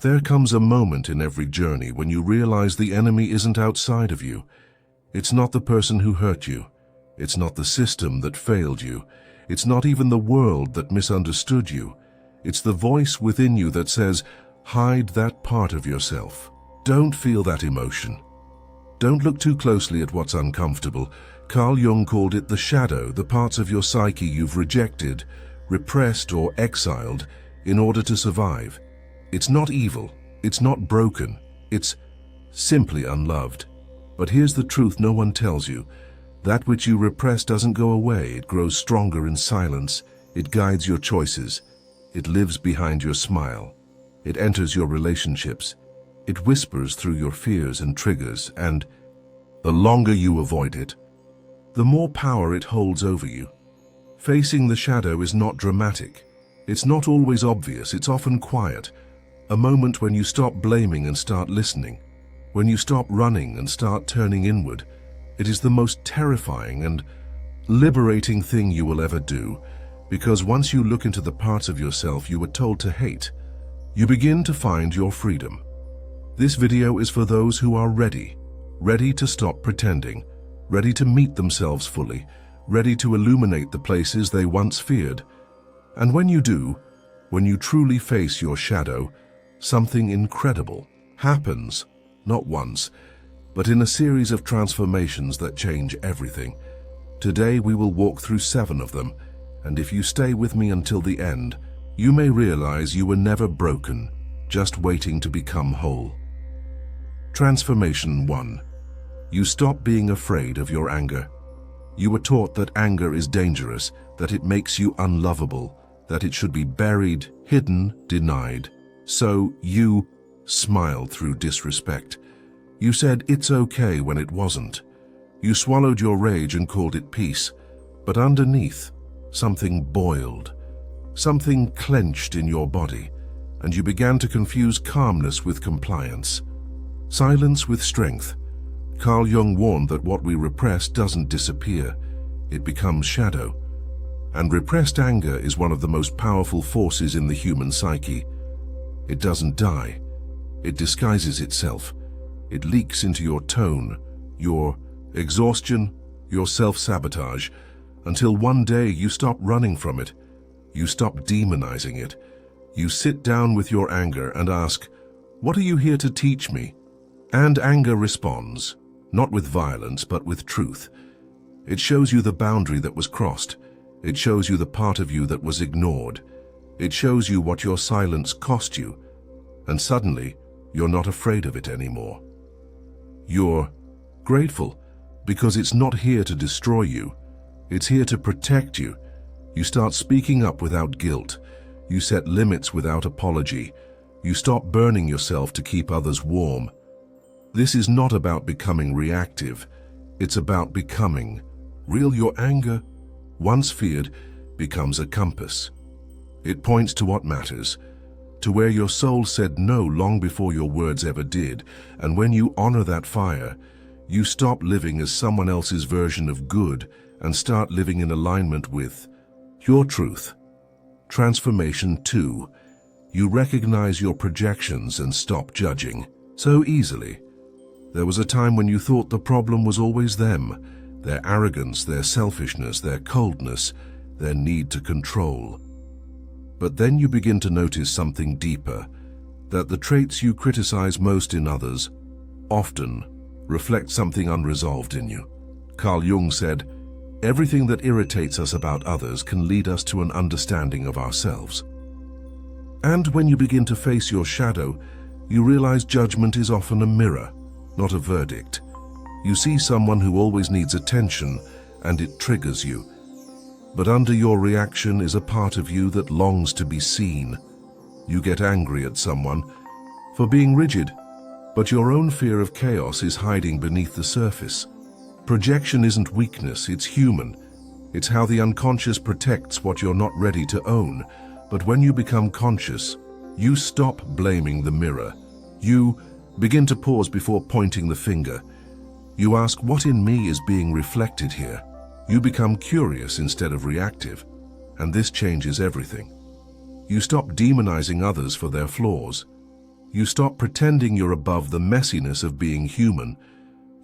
There comes a moment in every journey when you realize the enemy isn't outside of you. It's not the person who hurt you. It's not the system that failed you. It's not even the world that misunderstood you. It's the voice within you that says, hide that part of yourself. Don't feel that emotion. Don't look too closely at what's uncomfortable. Carl Jung called it the shadow, the parts of your psyche you've rejected, repressed, or exiled in order to survive. It's not evil. It's not broken. It's simply unloved. But here's the truth no one tells you. That which you repress doesn't go away. It grows stronger in silence. It guides your choices. It lives behind your smile. It enters your relationships. It whispers through your fears and triggers, and the longer you avoid it, the more power it holds over you. Facing the shadow is not dramatic. It's not always obvious. It's often quiet. A moment when you stop blaming and start listening. When you stop running and start turning inward. It is the most terrifying and liberating thing you will ever do, because once you look into the parts of yourself you were told to hate, you begin to find your freedom. This video is for those who are ready to stop pretending, ready to meet themselves fully, ready to illuminate the places they once feared. And when you do, when you truly face your shadow, something incredible happens, not once, but in a series of transformations that change everything. Today we will walk through 7 of them, and if you stay with me until the end, you may realize you were never broken, just waiting to become whole. Transformation 1. You stop being afraid of your anger. You were taught that anger is dangerous, that it makes you unlovable, that it should be buried, hidden, denied. So you smiled through disrespect. You said it's okay when it wasn't. You swallowed your rage and called it peace. But underneath, something boiled. Something clenched in your body, and you began to confuse calmness with compliance. Silence with strength. Carl Jung warned that what we repress doesn't disappear. It becomes shadow. And repressed anger is one of the most powerful forces in the human psyche. It doesn't die. It disguises itself. It leaks into your tone, your exhaustion, your self-sabotage, until one day you stop running from it. You stop demonizing it. You sit down with your anger and ask, what are you here to teach me? And anger responds, not with violence, but with truth. It shows you the boundary that was crossed. It shows you the part of you that was ignored. It shows you what your silence cost you. And suddenly, you're not afraid of it anymore. You're grateful because it's not here to destroy you. It's here to protect you. You start speaking up without guilt. You set limits without apology. You stop burning yourself to keep others warm. This is not about becoming reactive. It's about becoming real. Your anger, once feared, becomes a compass. It points to what matters, to where your soul said no long before your words ever did. And when you honor that fire, you stop living as someone else's version of good and start living in alignment with your truth. Transformation 2. You recognize your projections and stop judging so easily. There was a time when you thought the problem was always them, their arrogance, their selfishness, their coldness, their need to control. But then you begin to notice something deeper, that the traits you criticize most in others often reflect something unresolved in you. Carl Jung said, everything that irritates us about others can lead us to an understanding of ourselves. And when you begin to face your shadow, you realize judgment is often a mirror, not a verdict. You see someone who always needs attention, and it triggers you. But under your reaction is a part of you that longs to be seen. You get angry at someone for being rigid, but your own fear of chaos is hiding beneath the surface. Projection isn't weakness, it's human. It's how the unconscious protects what you're not ready to own. But when you become conscious, you stop blaming the mirror. You begin to pause before pointing the finger. You ask, what in me is being reflected here? You become curious instead of reactive, and this changes everything. You stop demonizing others for their flaws. You stop pretending you're above the messiness of being human.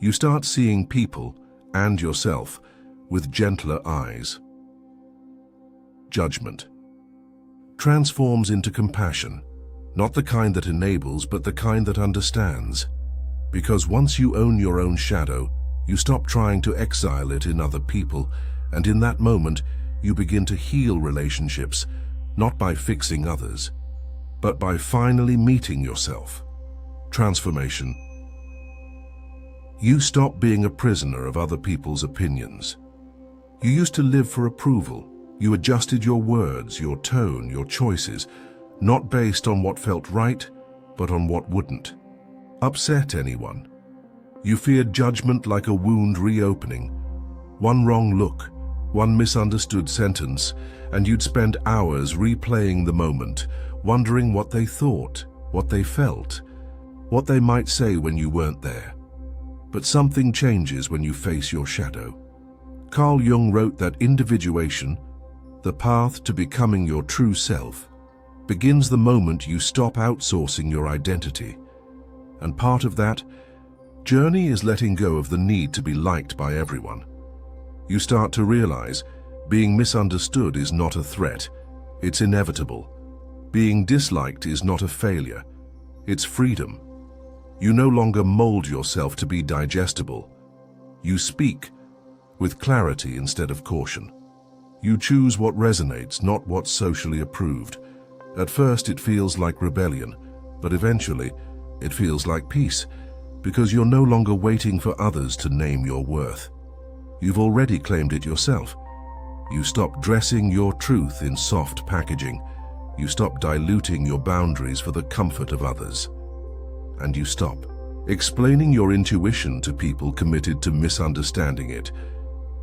You start seeing people, and yourself, with gentler eyes. Judgment transforms into compassion, not the kind that enables, but the kind that understands. Because once you own your own shadow, you stop trying to exile it in other people, and in that moment, you begin to heal relationships, not by fixing others, but by finally meeting yourself. Transformation. You stop being a prisoner of other people's opinions. You used to live for approval. You adjusted your words, your tone, your choices, not based on what felt right, but on what wouldn't upset anyone. You feared judgment like a wound reopening. One wrong look, one misunderstood sentence, and you'd spend hours replaying the moment, wondering what they thought, what they felt, what they might say when you weren't there. But something changes when you face your shadow. Carl Jung wrote that individuation, the path to becoming your true self, begins the moment you stop outsourcing your identity. And part of that journey is letting go of the need to be liked by everyone. You start to realize being misunderstood is not a threat, it's inevitable. Being disliked is not a failure, it's freedom. You no longer mold yourself to be digestible. You speak with clarity instead of caution. You choose what resonates, not what's socially approved. At first it feels like rebellion, but eventually it feels like peace, because you're no longer waiting for others to name your worth. You've already claimed it yourself. You stop dressing your truth in soft packaging. You stop diluting your boundaries for the comfort of others. And you stop explaining your intuition to people committed to misunderstanding it.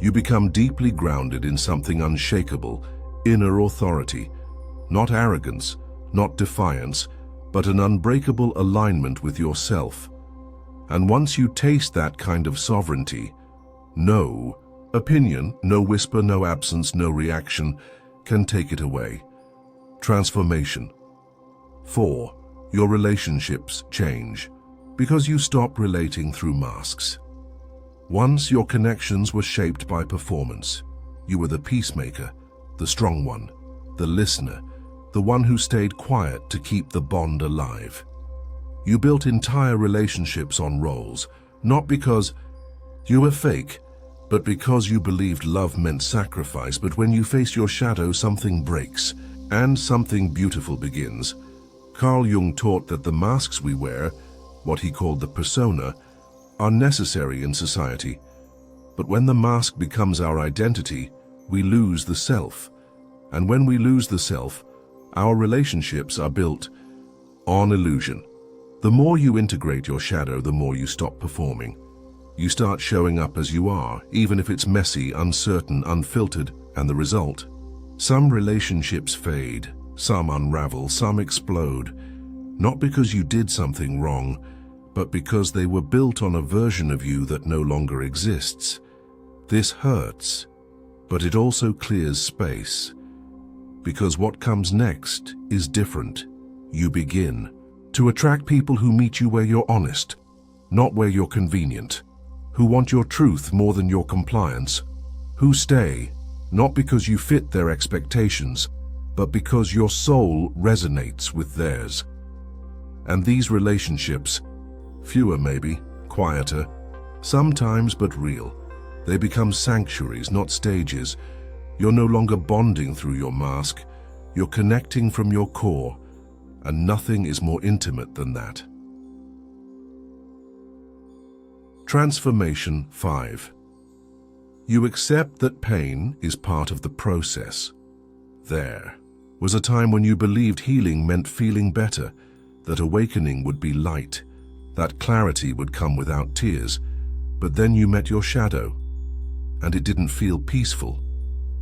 You become deeply grounded in something unshakable, inner authority, not arrogance, not defiance, but an unbreakable alignment with yourself. And once you taste that kind of sovereignty, no opinion, no whisper, no absence, no reaction can take it away. Transformation. 4. Your relationships change because you stop relating through masks. Once your connections were shaped by performance. You were the peacemaker, the strong one, the listener, the one who stayed quiet to keep the bond alive. You built entire relationships on roles, not because you were fake, but because you believed love meant sacrifice. But when you face your shadow, something breaks, and something beautiful begins. Carl Jung taught that the masks we wear, what he called the persona, are necessary in society. But when the mask becomes our identity, we lose the self. And when we lose the self, our relationships are built on illusion. The more you integrate your shadow, the more you stop performing. You start showing up as you are, even if it's messy, uncertain, unfiltered, and the result? Some relationships fade, some unravel, some explode, not because you did something wrong, but because they were built on a version of you that no longer exists. This hurts, but it also clears space, because what comes next is different. You begin to attract people who meet you where you're honest, not where you're convenient, who want your truth more than your compliance, who stay, not because you fit their expectations, but because your soul resonates with theirs. And these relationships, fewer maybe, quieter, sometimes but real, they become sanctuaries, not stages. You're no longer bonding through your mask, you're connecting from your core, and nothing is more intimate than that. Transformation 5. You accept that pain is part of the process. There was a time when you believed healing meant feeling better, that awakening would be light, that clarity would come without tears. But then you met your shadow, and it didn't feel peaceful.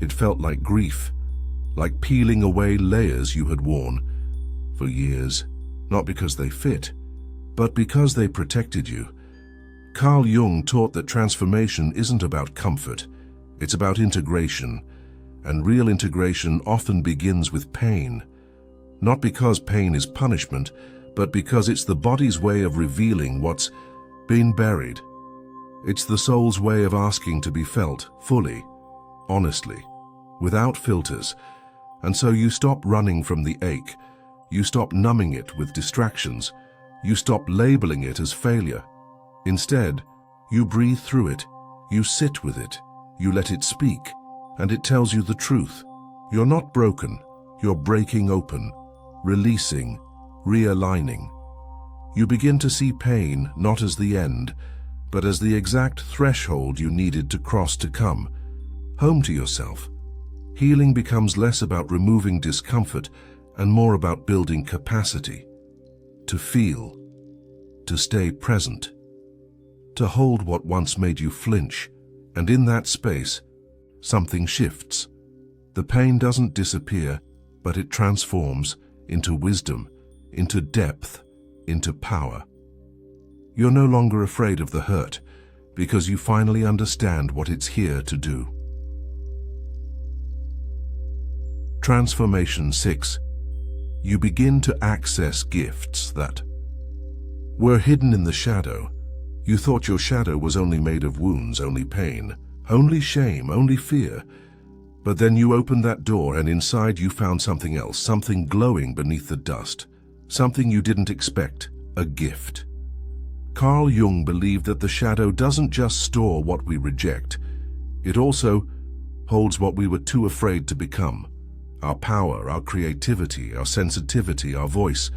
It felt like grief, like peeling away layers you had worn for years, not because they fit, but because they protected you. Carl Jung taught that transformation isn't about comfort, it's about integration, and real integration often begins with pain. Not because pain is punishment, but because it's the body's way of revealing what's been buried. It's the soul's way of asking to be felt fully, honestly, without filters. And so you stop running from the ache. You stop numbing it with distractions. You stop labeling it as failure. Instead, you breathe through it. You sit with it. You let it speak. And it tells you the truth. You're not broken. You're breaking open, releasing, realigning. You begin to see pain not as the end, but as the exact threshold you needed to cross to come home to yourself. Healing becomes less about removing discomfort and more about building capacity to feel, to stay present, to hold what once made you flinch. And in that space, something shifts. The pain doesn't disappear, but it transforms into wisdom, into depth, into power. You're no longer afraid of the hurt because you finally understand what it's here to do. Transformation 6. You begin to access gifts that were hidden in the shadow. You thought your shadow was only made of wounds, only pain, only shame, only fear. But then you opened that door and inside you found something else, something glowing beneath the dust, something you didn't expect, a gift. Carl Jung believed that the shadow doesn't just store what we reject, it also holds what we were too afraid to become. Our power, our creativity, our sensitivity, our voice.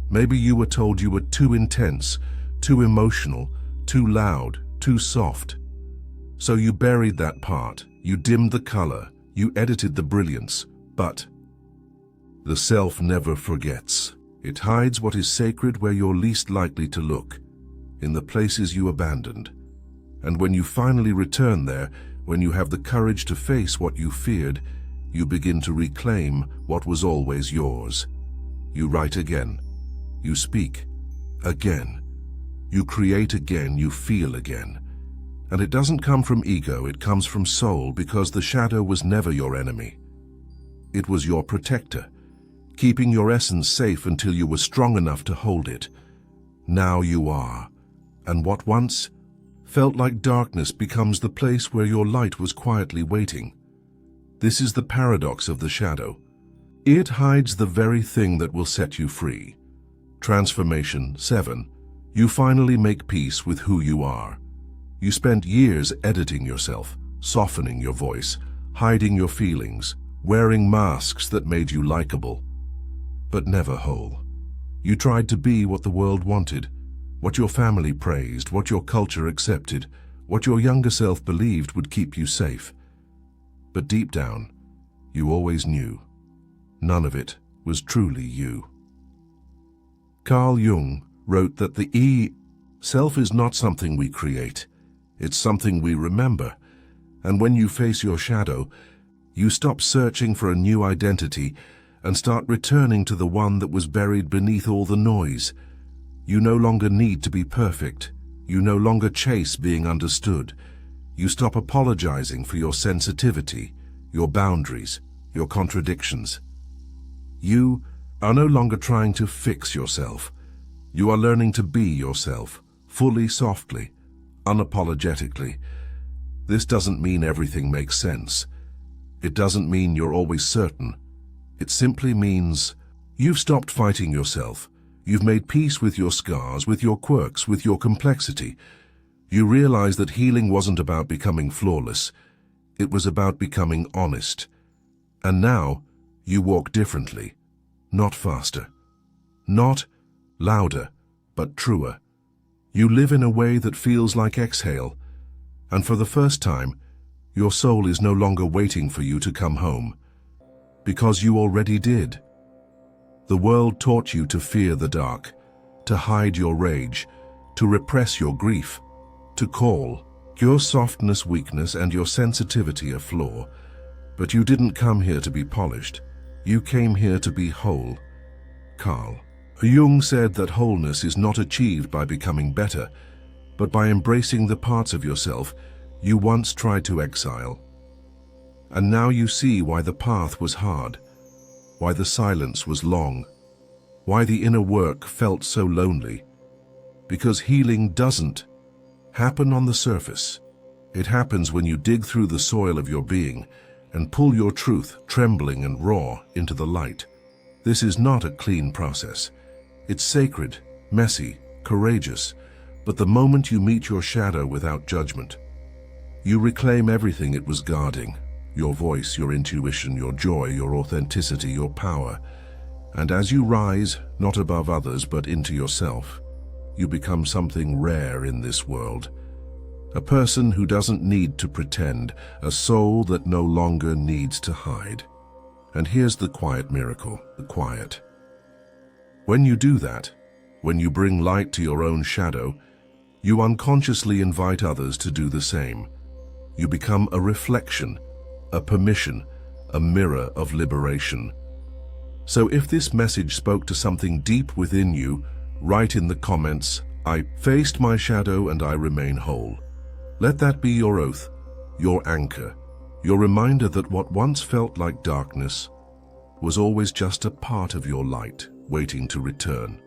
Maybe you were told you were too intense, too emotional, too loud, too soft. So you buried that part, you dimmed the color, you edited the brilliance, but the self never forgets. It hides what is sacred where you're least likely to look, in the places you abandoned. And when you finally return there, when you have the courage to face what you feared, you begin to reclaim what was always yours. You write again. You speak again. You create again. You feel again. And it doesn't come from ego, it comes from soul, because the shadow was never your enemy. It was your protector, keeping your essence safe until you were strong enough to hold it. Now you are. And what once felt like darkness becomes the place where your light was quietly waiting. This is the paradox of the shadow. It hides the very thing that will set you free. Transformation 7. You finally make peace with who you are. You spent years editing yourself, softening your voice, hiding your feelings, wearing masks that made you likable, but never whole. You tried to be what the world wanted, what your family praised, what your culture accepted, what your younger self believed would keep you safe. But deep down, you always knew. None of it was truly you. Carl Jung wrote that the self is not something we create. It's something we remember. And when you face your shadow, you stop searching for a new identity and start returning to the one that was buried beneath all the noise. You no longer need to be perfect. You no longer chase being understood. You stop apologizing for your sensitivity, your boundaries, your contradictions. You are no longer trying to fix yourself. You are learning to be yourself, fully, softly, unapologetically. This doesn't mean everything makes sense. It doesn't mean you're always certain. It simply means you've stopped fighting yourself. You've made peace with your scars, with your quirks, with your complexity. You realize that healing wasn't about becoming flawless. It was about becoming honest. And now you walk differently, not faster, not louder, but truer. You live in a way that feels like exhale, and for the first time, your soul is no longer waiting for you to come home, because you already did. The world taught you to fear the dark, to hide your rage, to repress your grief, to call your softness weakness and your sensitivity a flaw. But you didn't come here to be polished. You came here to be whole. Carl Jung said that wholeness is not achieved by becoming better, but by embracing the parts of yourself you once tried to exile. And now you see why the path was hard, why the silence was long, Why the inner work felt so lonely? Because healing doesn't happen on the surface. It happens when you dig through the soil of your being and pull your truth, trembling and raw, into the light. This is not a clean process. It's sacred, messy, courageous, but the moment you meet your shadow without judgment, you reclaim everything it was guarding: your voice, your intuition, your joy, your authenticity, your power. And as you rise, not above others, but into yourself, you become something rare in this world. A person who doesn't need to pretend, a soul that no longer needs to hide. And here's the quiet miracle, the quiet. When you do that, when you bring light to your own shadow, you unconsciously invite others to do the same. You become a reflection, a permission, a mirror of liberation. So if this message spoke to something deep within you, write in the comments, "I faced my shadow and I remain whole." Let that be your oath, your anchor, your reminder that what once felt like darkness was always just a part of your light, waiting to return.